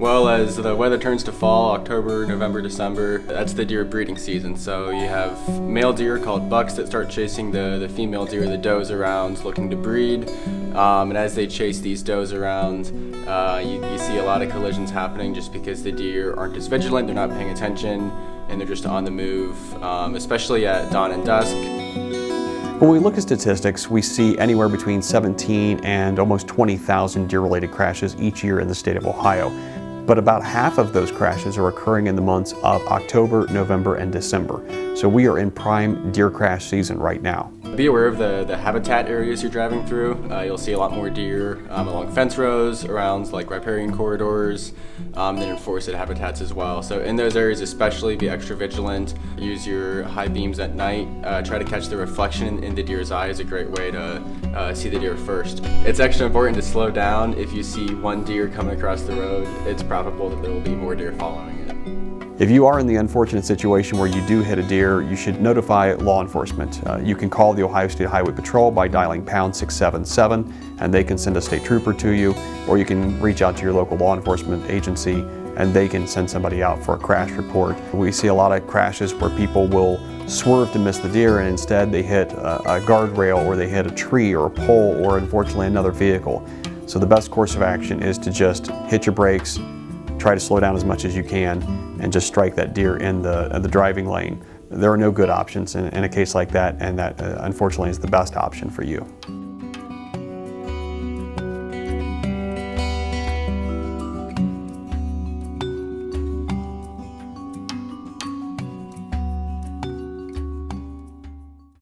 Well, as the weather turns to fall, October, November, December, that's the deer breeding season. So you have male deer called bucks that start chasing the female deer, the does around, looking to breed. And as they chase these does around, you see a lot of collisions happening just because the deer aren't as vigilant, they're not paying attention, and they're just on the move, especially at dawn and dusk. When we look at statistics, we see anywhere between 17 and almost 20,000 deer-related crashes each year in the state of Ohio. But about half of those crashes are occurring in the months of October, November, and December. So we are in prime deer crash season right now. Be aware of the habitat areas you're driving through. You'll see a lot more deer along fence rows, around like riparian corridors, than in forested habitats as well. So in those areas especially, be extra vigilant. Use your high beams at night. Try to catch the reflection in the deer's eye is a great way to see the deer first. It's extra important to slow down. If you see one deer coming across the road, it's probable that there will be more deer following it. If you are in the unfortunate situation where you do hit a deer, you should notify law enforcement. You can call the Ohio State Highway Patrol by dialing pound 677 and they can send a state trooper to you, or you can reach out to your local law enforcement agency and they can send somebody out for a crash report. We see a lot of crashes where people will swerve to miss the deer and instead they hit a guardrail or they hit a tree or a pole or unfortunately another vehicle. So the best course of action is to just hit your brakes, try to slow down as much as you can, and just strike that deer in the driving lane. There are no good options in a case like that, and that unfortunately is the best option for you.